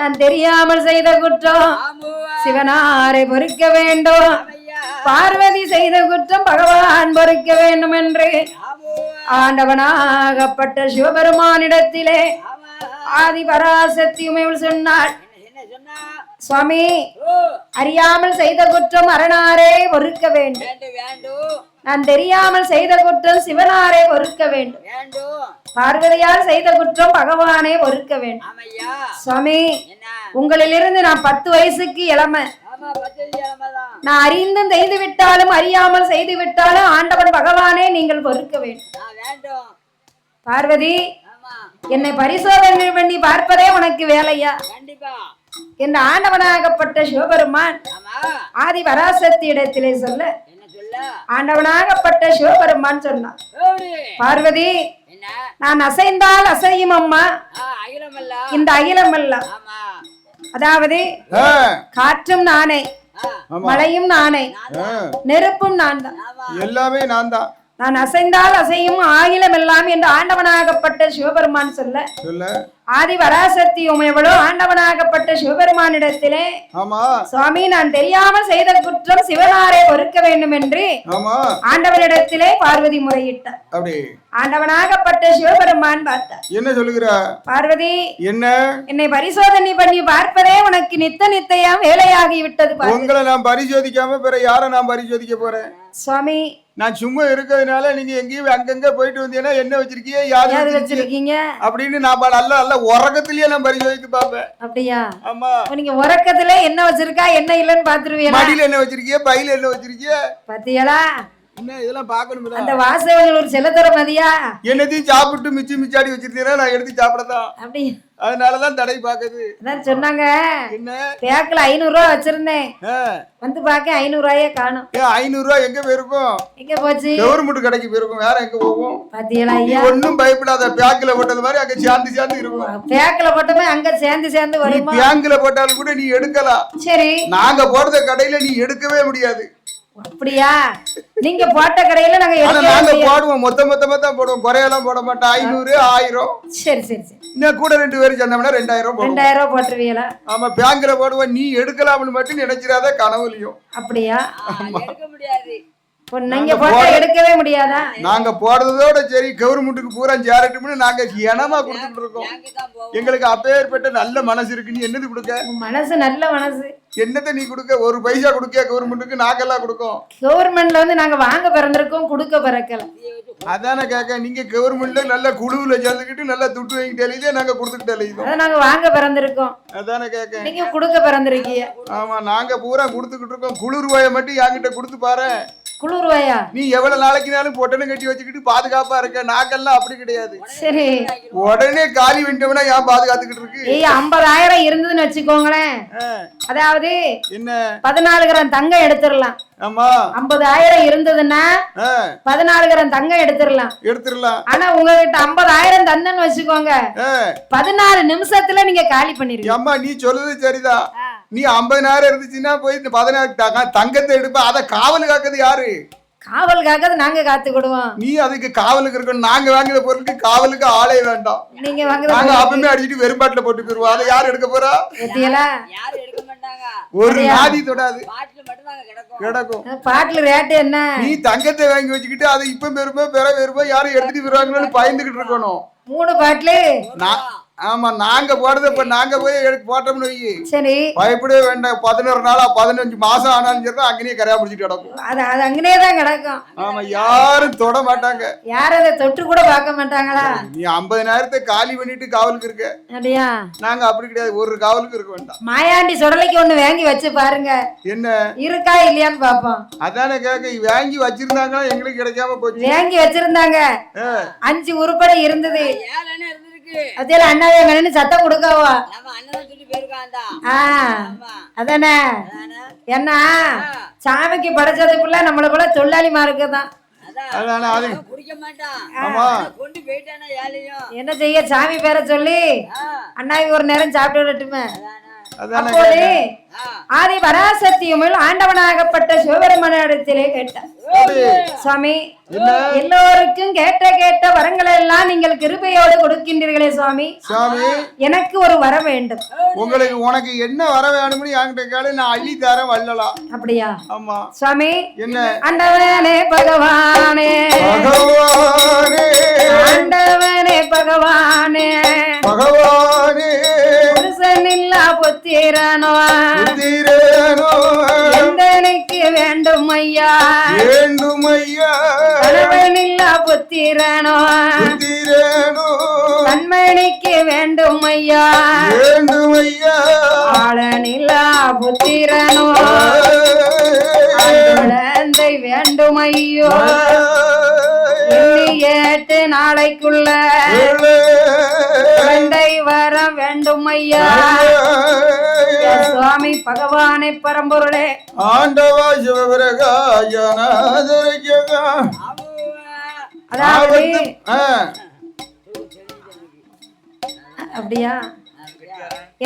நான் தெரியாமல் செய்த குற்றம் சிவனாரை பொறுக்க வேண்டும், பார்வதி செய்த குற்றம் பகவான் பொறுக்க வேண்டும் என்று ஆண்டவனாகப்பட்ட சிவபெருமானிடத்திலே ஆதி பராசக்தி உமையுள் சொன்னாள். சுவாமி, அறியாமல் செய்த குற்றம் அரணாரே பொறுக்க வேண்டும், நான் தெரியாமல் செய்த குற்றம் சிவனாரே பொறுக்க வேண்டும், பார்வதியால் செய்த குற்றம் பகவானே பொறுக்க வேண்டும். சுவாமி, உங்களிலிருந்து நான் 10 வயசுக்கு இளமை, நான் அறிந்தும் செய்து விட்டாலும் அறியாமல் செய்து விட்டாலும் ஆண்டவன் பகவானே நீங்கள் பொறுக்க வேண்டும். பார்வதி, என்னை பரிசோதனை பண்ணி பார்ப்பதே உனக்கு வேலையா என்ற ஆண்டவனாகப்பட்ட சிவபெருமான் ஆதி பராசக்தி இடத்திலே சொல்ல, ஆண்டவனாகப்பட்ட சிவபெருமான் சொன்னான், பார்வதி, நான் அசைந்தால் அசையும் அம்மா இந்த அகிலம் அல்ல, அதாவது காற்றும் நானே, மழையும் நானே, நெருப்பும் நான் தான், எல்லாமே நான் தான், நான் அசைந்தால் அசையும் ஆகிலம் எல்லாம் என்று ஆண்டவனாகப்பட்ட சிவபெருமான் சொல்ல, ஆதி பராசக்தி உமையவளோ ஆண்டவனாகப்பட்ட சிவபெருமானிடத்திலே, சுவாமி, நான் தெரியாமல் செய்த குற்றம் சிவனாரே பொறுக்க வேண்டும் என்று ஆண்டவனிடத்திலே பார்வதி முறையிட்டார். ஆண்டவனாகப்பட்ட சிவபெருமான் பார்த்தார். என்ன சொல்லுகிறா? பார்வதி, என்ன என்னை பரிசோதனை பண்ணி பார்ப்பதே உனக்கு நித்தையாம் வேலையாகி விட்டது. உங்களை நான் பரிசோதிக்காம பிற யாரை நான் பரிசோதிக்க போறேன்? சுவாமி, நான் சும்மா இருக்கிறதுனால நீங்க எங்கேயும் அங்கங்க போயிட்டு வந்தீங்கன்னா என்ன வச்சிருக்கீங்க, யாரு வச்சிருக்கீங்க அப்படின்னு நான் நல்ல உறக்கத்திலேயே நான் பரிசோதித்து பார்ப்பேன். அப்படியா? ஆமா. நீங்க உறக்கத்துல என்ன வச்சிருக்கா என்ன இல்லன்னு பாத்துருவீங்க. மடியில என்ன வச்சிருக்கீங்க, பையில என்ன வச்சிருக்கீங்க பாத்தியாளா? என்ன இதெல்லாம் பாக்கணும். அந்த வாசவர்கள் ஒரு செல்லத்தர மதியா என்னத்தையும் சாப்பிட்டு மிச்சாடி வச்சிருந்தீங்கன்னா நான் எடுத்து சாப்பிடதான். அப்படி அதனாலதான் தடை பாக்குது. அதான் சொன்னாங்க, என்ன பேக்கில் 500 ரூபா வச்சிருந்தேன், வந்து பாக்க 500 ரூபாயே காணும். 500 ரூபா எங்க போயிருக்கும்? எங்க போச்சு? கவர்மெண்ட் கடைக்கு போயிருக்கும், வேற எங்க போகும்? பாத்தீங்களா ஐயா? ஒன்னும் பயப்படாத, பேக்கில போட்டது மாதிரி அங்க சேர்ந்து இருக்கும். பேக்கில போட்டமே அங்க சேர்ந்து வரும். பேங்க்ல போட்டாலும் கூட நீ எடுக்கலாம். சரி, நாங்க போடுற கடையில நீ எடுக்கவே முடியாது. அப்படியா? நீங்க போட்ட கடையில நாங்க போடுவோம், மொத்தமா தான் போடுவோம், குறையெல்லாம் போட மாட்டோம். 500 1000. சரி இன்னும் கூட 2 பேரும் சேர்ந்தோம்னா 2000 ரூபாய் போட்டுருவீங்களா? ஆமா, பேங்க்ல போடுவோம். நீ எடுக்கலாம்னு மட்டும் நினைச்சிடாத கனவுலையும். அப்படியா? எடுக்க முடியாது, நீங்க போட்டா எடுக்கவே முடியாதா? நாங்க போடுறதோட சரி, கவர்மெண்ட்டுக்கு பூரா சேரட்டும்னு நாங்க இனமா கொடுத்துட்டு இருக்கோம். எங்களுக்கு அப்பேற்பட்ட நல்ல மனசு இருக்கு. நீ என்னது கொடுக்க? மனசு நல்ல மனசு. என்னத்தை நீ கொடுக்க? 1 பைசா கொடுக்க கவர்மெண்ட்டுக்கு? நாங்கெல்லாம் கொடுக்கோம். கவர்மெண்ட்ல வந்து நாங்க வாங்க பிறந்திருக்கோம், கொடுக்க பிறக்கல. அதானே கேட்க. நீங்க கவர்மெண்ட்ல நல்ல குழுவுல சேர்ந்துக்கிட்டு நல்லா துட்டு வாங்கிட்டு நாங்க கொடுத்துக்கிட்டு நாங்க வாங்க பிறந்திருக்கோம். அதானே கேட்க. நீங்க கொடுக்க பிறந்திருக்கீங்க. ஆமா, நாங்க பூரா கொடுத்துக்கிட்டு இருக்கோம். குளிர் ரூபாயை மட்டும் என்கிட்ட கொடுத்து பாரு. குளிர் ரூபாயா? நீ எவ்வளவு நாளைக்குனாலும் பொட்டனை கட்டி வச்சுக்கிட்டு பாதுகாப்பா இருக்க. நாங்கெல்லாம் அப்படி கிடையாது. சரி, உடனே காலி விட்டோம்னா ஏன் பாதுகாத்துக்கிட்டு இருக்கு? 50,000 இருந்ததுன்னு வச்சுக்கோங்களேன், அதாவது என்ன 14 கிராம் தங்கம் எடுத்துடலாம். ஆமா, 50,000 இருந்ததுன்னா 14 கிராம் தங்கம் எடுத்துடலாம். ஆனா உங்ககிட்ட 50,000 தந்தன்னு வச்சுக்கோங்க, 14 நிமிஷத்துல நீங்க காலி பண்ணிருக்கீங்க. அம்மா, நீ சொல்லுது சரிதான். நீ 50,000 இருந்துச்சுன்னா போய் 14 தங்கத்தை எடுப்ப. அத காவல் காக்குது யாரு? காவல் காக்கிறது நாங்க காத்துக்கிடுவோம். நீ அதுக்கு காவலுக்கு இருக்கணும். நாங்க வாங்குற பொருளுக்கு காவலுக்கு ஆளே வேண்டாம். நீங்க வாங்குற நாங்க அப்பவே அடிச்சிட்டு வெறும்பாட்டுல போட்டு போயிருவோம். அதை யாரு எடுக்க போறா? யாரு எடுக்க மாட்டாங்க. ஒரு நாடி தொடாது, கிடக்கும். பாட்டுல ரேட்டு என்ன? நீ தங்கத்தை வாங்கி வச்சுக்கிட்டு அதை இப்ப பெருமை யாரும் எடுத்துட்டு வருவாங்கன்னு பயந்துகிட்டு இருக்கணும். 3 பாட்டிலு. ஆமா, நாங்க போடுறது இப்ப நாங்க போய் போட்டோம்னு வை. சரி, பயப்படவே வேண்டாம். 11 நாளா 15 மாசம் ஆனாலும் சரி, அங்கேயே கரையா பிடிச்சிட்டு கிடக்கும். அது அங்கேயே தான் கிடக்கும். ஆமா, யாரும் தொட மாட்டாங்க. யாரும் அதை தொட்டு கூட பார்க்க மாட்டாங்களா? நீ 50,000 காலி பண்ணிட்டு காவலுக்கு இருக்க. அப்படியா? நாங்க அப்படி கிடையாது, ஒரு காவலுக்கு இருக்க வேண்டாம். மாயாண்டி சுடலைக்கு ஒண்ணு வாங்கி வச்சு பாருங்க, என்ன இருக்கா இல்லையான்னு பாப்போம். அதானே கேட்க. வாங்கி வச்சிருந்தாங்கன்னா எங்களுக்கு கிடைக்காம போச்சு. வாங்கி வச்சிருந்தாங்க, 5 உருப்படி இருந்தது. அதெல்லாம் அண்ணாவே வேணும்னு சத்தம் கொடுக்கவா? அதானே என்ன, சாமிக்கு படைச்சதுக்குள்ள நம்மள போல தொழிலாளி மார்க்குதான். என்ன செய்ய, சாமி பேரை சொல்லி அண்ணாவி ஒரு நேரம் சாப்பிட்டு விடட்டுமே. அப்போது ஆதி பராசக்தியும் ஆண்டவனாகப்பட்ட சிவபெருமானிடத்திலே கேட்டார், சுவாமி எல்லோருக்கும் கேட்ட வரங்கள் எல்லாம் நீங்கள் கிருபையோடு கொடுக்கின்றீர்களே சுவாமி, எனக்கு ஒரு வர வேண்டும். உனக்கு என்ன வர வேணும்னு என்கிட்ட கேளு, நான் அள்ளி தரேன் வல்லலாம். அப்படியா? ஆமா சுவாமி. என்ன? ஆண்டவனே பகவானே ஆண்டவனே பகவானே பகவானே புருஷனில்லா புத்திரனோ எந்தனுக்கு வேண்டும் ஐயா வேண்டும் ஐயா கணவனில்லா புத்திரனோ கண்மணிக்கு வேண்டும் ஐயா வேண்டும் ஐயா ஆளனில்லா புத்திரனோ குழந்தை வேண்டும் ஐயோ 8 நாளைக்குள்ள குழந்தை வர வேண்டும் ஐயா. சுவாமி பகவானை பரம்பொருளே ஆண்டவா அதாவது அப்படியா?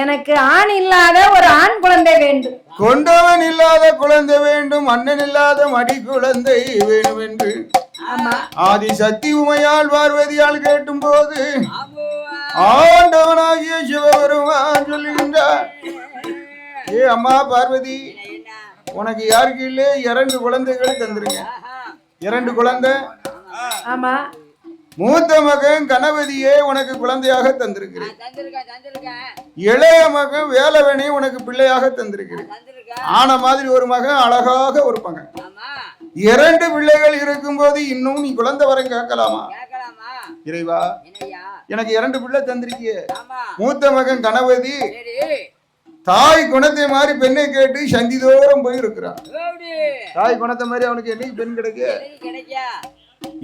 எனக்கு ஆண் இல்லாத ஒரு ஆண் குழந்தை வேண்டும், கொண்டவன் இல்லாத குழந்தை வேண்டும், அண்ணன் இல்லாத மடி குழந்தை வேண்டும் என்று ஆதி சக்தி உமையால் பார்வதியால் கேட்டும் போது ஆண்டவனாகிய சிவபெருமான் சொல்லுகின்றார், ஏ அம்மா பார்வதி, உனக்கு யாருக்கு இல்லே 2 குழந்தைகள் தந்திருங்க. 2 குழந்தை. ஆமா. மூத்த மகன் கணபதியே உனக்கு குழந்தையாக தந்திருக்கிறேன். இளைய மகன் வேலவனே உனக்கு பிள்ளையாக தந்திருக்கிறேன். ஆன மாதிரி ஒரு மகன், அழகாக ஒரு மகன். 2 பிள்ளைகள் இருக்கும் போது இன்னும் நீ குழந்தை வரம் கேட்கலாமா? இறைவா, எனக்கு 2 பிள்ளை தந்திருக்கிய. மூத்த மகன் கணபதி தாய் குணத்தை மாதிரி பெண்ணை கேட்டு சந்திதோறும் போய் இருக்கிறான். தாய் குணத்தை மாதிரி அவனுக்கு என்னைக்கு பெண் கிடைக்க?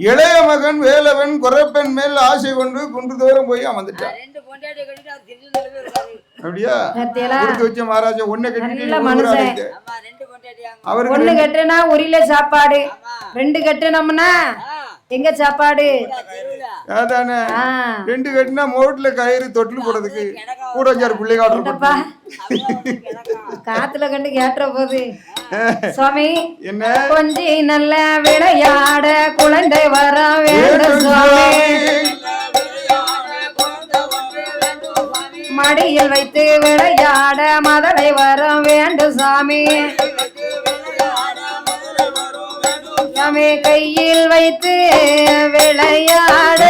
இளைய மகன் வேலவன் குறைப்பெண் மேல் ஆசை கொண்டு குன்று தோறும் போய் அமர்ந்துட்டான். அப்படியா? வச்ச மகாராஜா ஒண்ணு கட்டிட்டு அவரு 1 கட்டுனா உரியில சாப்பாடு, 2 கட்டுனோம்னா எங்க சாப்பாடு? அதானே. 2 கட்டினா மோட்ல கயிறு தொட்டில் போடுறதுக்கு கூட 5 பிள்ளை காட்டுறப்பா காத்துல கண்டு கேட்டுற போது. சுவாமி என்ன கொஞ்சி நல்ல விளையாட குழந்தை வர வேண்டும் சுவாமி, மடியில் வைத்து விளையாட மதலை வர வேண்டும் சாமி, சாமி கையில் வைத்து விளையாட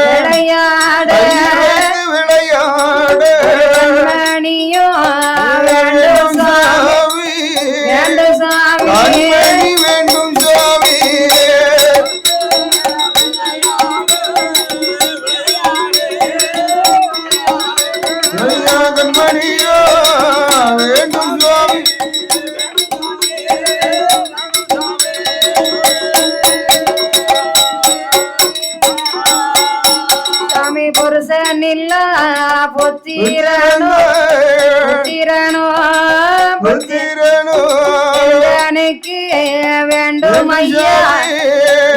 விளையாட மணியோ வேண்டும் சாமி, வேண்டும் சாமி, வேண்டும் சாமி. மணியோ வேண்டும் சுவாமி. சாமி புருஷனில்லா புத்திரனோ புத்திரனோ புத்திரனோ எனக்கு வேண்டும் ஐயா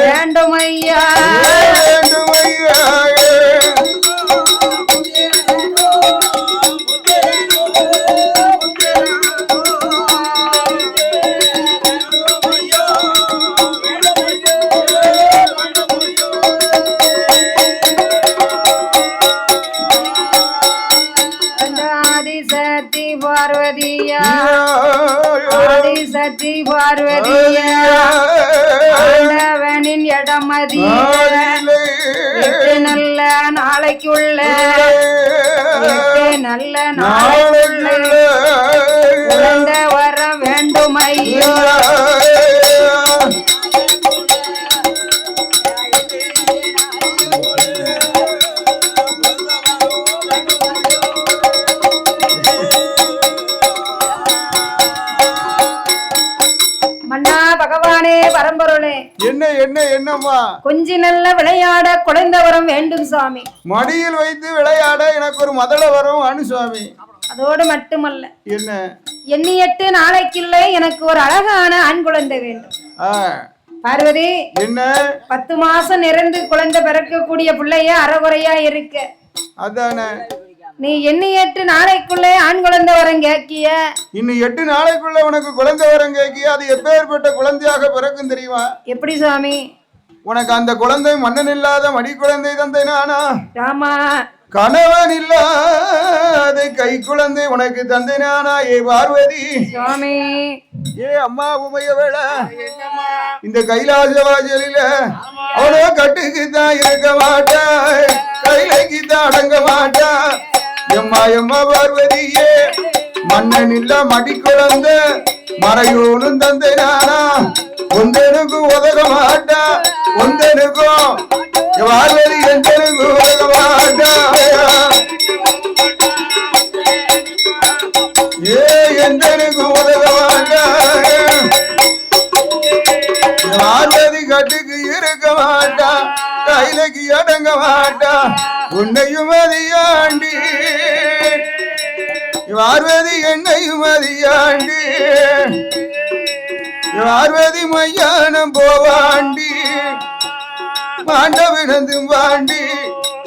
வேண்டும் ஐயா வேண்டும் ஐயா. பார்வதியா ஆதி சக்தி பார்வதியா ஆண்டவனின் இடமதி 8 நல்ல நாளைக்குள்ள 8 நல்ல நாளைக்குள்ள குழந்தை வர வேண்டும் ஐயோ. பகவானே பரம்பொருளே என்ன என்ன என்னம்மா? கொஞ்சி நல்ல விளையாட குழந்தை வரம் வேண்டும் சுவாமி, மடியில் வைத்து விளையாட எனக்கு ஒரு மதள வரம் அனு சுவாமி. அதோடு மட்டுமல்ல, என்ன 8 நாளைக்குள்ள எனக்கு ஒரு அழகான ஆண் குழந்தை வேண்டும். பார்வதி என்ன 10 மாசம் நிறைந்து குழந்தை பிறக்கக்கூடிய பிள்ளைய அறகுறையா இருக்கு. அதானே நீ எண்ணி 8 நாளைக்குள்ளே ஆண் குழந்தை வரம் கேக்கிய. இன்னும் 8 நாளைக்குள்ள உனக்கு குழந்தை வரம் கேக்கிய. அது எப்பேற்பட்ட குழந்தையாக பிறக்கும் தெரியுமா? எப்படி சுவாமி? உனக்கு அந்த குழந்தை மன்னன் இல்லாத மடி குழந்தை தந்தை நானா? ஆமா. கணவன் இல்லாத கை குழந்தை உனக்கு தந்தை நானா? ஏ பார்வதி சுவாமி. ஏ அம்மா உமையவேள இந்த கைலாச வாசலில அவனோ கட்டுக்கு தான் இருக்க மாட்டா, கைலைக்கு தான் அடங்க மாட்டா. எம்மா எம்மா பார்வதியே மன்னன் இல்ல மடி குழந்தை மறையோனும் தந்தை நானா? ஒந்தனுக்கும் உதக மாட்டா, ஒந்தனுக்கும் பார்வதி எந்தனுக்கும் உதக மாட்டா. ஏ எந்தனுக்கும் உதக மாட்டா, பார்வதி கட்டுக்கு இருக்க மாட்டா, கைலைக்கு அடங்க மாட்டா. உன்னையும் அதியாண்டி பார்வதி என்னையும் அதியாண்டி, பார்வதி மையானம் போவாண்டி, மாண்டவினந்தும் வாண்டி,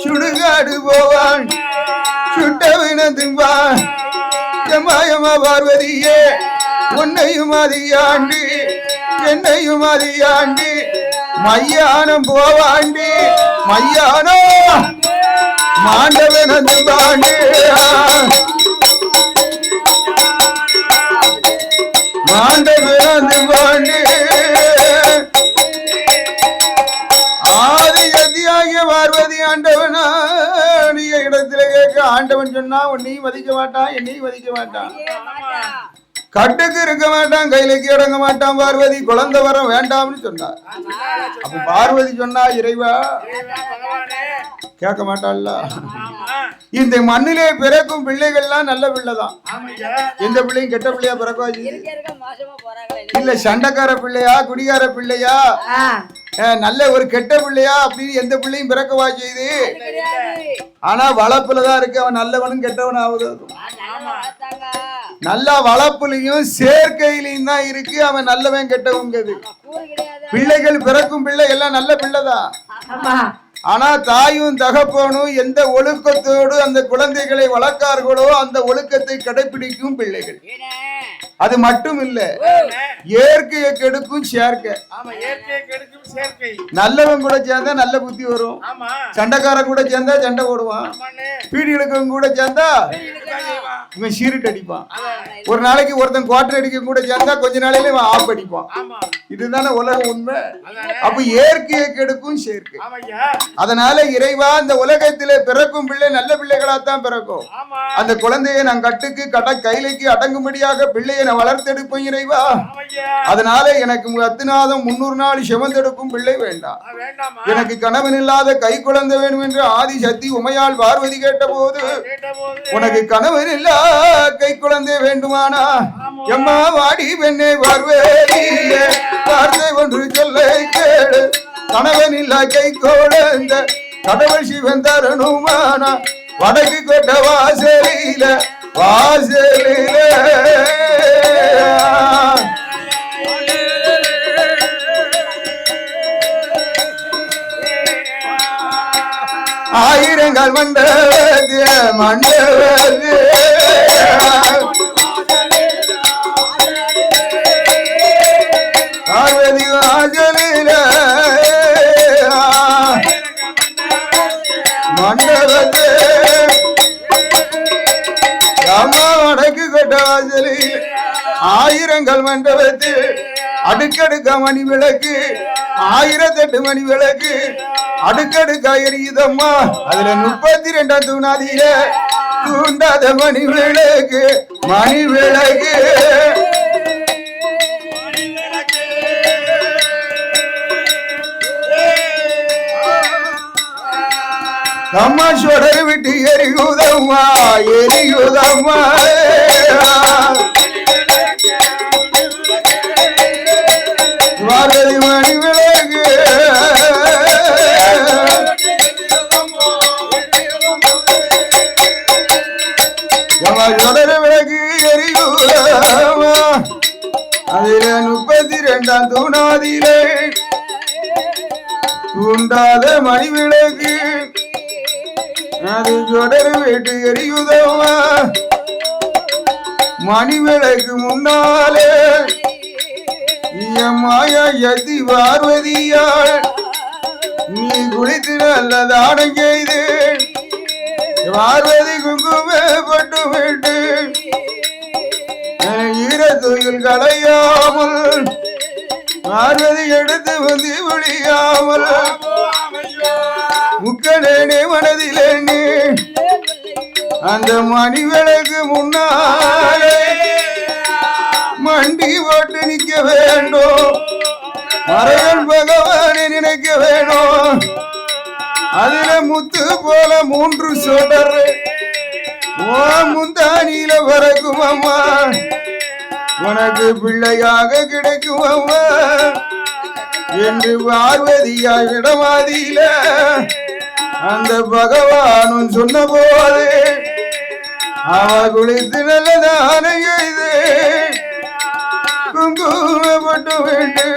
சுடுகாடு போவான் சுட்டவினந்தும் வான். எம்மாயம்மா பார்வதியே உன்னையும் அதியாண்டி என்னையும் அதியாண்டி, மையானம் போவாண்டி, மையானம் மாண்டவினந்தும் வாண்டி, மாண்டவினந்தும் வாண்டி. ஆதி கத்தியாகிய பார்வதி ஆண்டவனா நீ இடத்துல கேட்க ஆண்டவன் சொன்னா உன்னையும் மதிக்க மாட்டான், என்னையும் மதிக்க மாட்டான், கட்டுக்கு இருக்க மாட்டான், கையிலைக்கு அடங்க மாட்டான். பார்வதி குழந்தை வரம் வேண்டாம்னு சொன்னார். அப்ப பார்வதி சொன்னா இறைவா கேட்க மாட்டாள்ல. இந்த மண்ணிலே பிறக்கும் பிள்ளைகள்லாம் நல்ல பிள்ளைதான். எந்த பிள்ளையும் கெட்ட பிள்ளையா பிறக்காது இல்ல. சண்டைக்கார பிள்ளையா குடிகார பிள்ளையா நல்ல ஒரு கெட்ட பிள்ளையா அப்படின்னு எந்த பிள்ளையும் பிறக்கவா செய்து. ஆனா வளர்ப்புலதான் இருக்கு அவன் நல்லவனும் கெட்டவன் ஆகுது. நல்லா வளர்ப்புலையும் சேர்க்கையிலையும் தான் இருக்கு அவன் நல்லவன் கெட்டவன். பிள்ளைகள் பிறக்கும் பிள்ளை எல்லாம் நல்ல பிள்ளைதான். ஆனா தாயும் தகப்பனும் எந்த ஒழுக்கத்தோடு அந்த குழந்தைகளை வளர்க்கார்களோ அந்த ஒழுக்கத்தை கடைபிடிக்கும் பிள்ளைகள். அது மட்டும் இல்ல, இயற்கையை கெடுக்கும் சேர்க்கை. நல்லவன் கூட சேர்ந்தா நல்ல புத்தி வரும், சண்டைக்காரன் கூட சேர்ந்தா சண்டை போடுவான், பீடி எடுக்கவன் கூட சேர்ந்தா இவன் சீருட்டு அடிப்பான், ஒரு நாளைக்கு ஒருத்தன் குவார்டர் அடிக்க கூட சேர்ந்தா கொஞ்ச நாளையில இவன் ஆப் அடிப்பான். இதுதானே உலகம் உண்மை. அப்ப இயற்கையை கெடுக்கும் சேர்க்கை. அதனால இறைவா இந்த உலகத்திலே பிறக்கும் பிள்ளை நல்ல பிள்ளைகளாத்தான் பிறக்கும். அந்த குழந்தையை நான் கட்டுக்கு கைலைக்கு அடங்கும்படியாக பிள்ளையை நான் வளர்த்தெடுப்பேன் இறைவா. அதனால எனக்கு 10 நாதம் 300 நாள் சிவந்தெடுக்கும் பிள்ளை வேண்டாம். எனக்கு கணவன் இல்லாத கை குழந்தை வேணும் என்று ஆதி சக்தி உமையால் பார்வதி கேட்ட போது உனக்கு கணவன் இல்லா கை குழந்தை வேண்டுமானா? எம்மா வாடி பெண்ணே பார்வதியே வார்த்தை ஒன்று சொல்ல கேளு. கணவன் இல்ல கை குழந்தை கடவுள் சிவன் தரணுமானா? வடக்கு கொட்ட வாசலில வாசலில ஆயிரங்கள் மண்டபத்து மண்டபத்து பார்வதி வாசலில மண்டபத்து அம்மா வடக்கு கொட்ட வாசலில் ஆயிரங்கள் மண்டபத்து அடுக்கடுக்க மணி விளக்கு 1008 மணி விளக்கு அடுக்கடுக்கா எரியுதம்மா. அதுல 32 தூணாதியில தூண்டாத மணி விளக்கு மணி விளக்கு. அம்மா சொடர் விட்டு எரியுதம்மா எரியுதம்மா. பார்வதி மணி விளக்கு சொடர் விளக்கு எரியுதம்மா. அதுல 32 தூணாதியிலே தூண்டாத மணி விளக்கு அது தொடர் வீட்டு எரியுதவா மணி விளக்கு முன்னாலே மாயா எத்தி பார்வதியாள் நீ குளித்து நல்ல தானம் செய்து பார்வதி குங்குமே பட்டு விட்டு ஈரத்துயில் களையாமல் பார்வதி எடுத்து வந்து விழியாமல் முக்கடனே மனதிலே அந்த மணி விளக்கு முன்னாலே மண்டி போட்டு நிற்க வேண்டும் மறையல் பகவானை நினைக்க வேணும் அதுல முத்து போல 3 சொடர் முந்தானியில பறக்கும் அம்மா உனக்கு பிள்ளையாக கிடைக்கும் அம்மா என்று பார்வதியாய் இடமாதியில அந்த பகவானும் சொன்ன போது அவ குளித்து நல்லதான இது குங்குமப்பட்டு விட்டு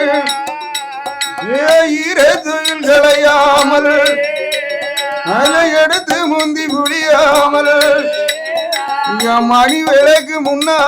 ஈரத்துயில் களையாமல் அதை எடுத்து முந்தி புளியாமல் மணி விளக்கு முன்னா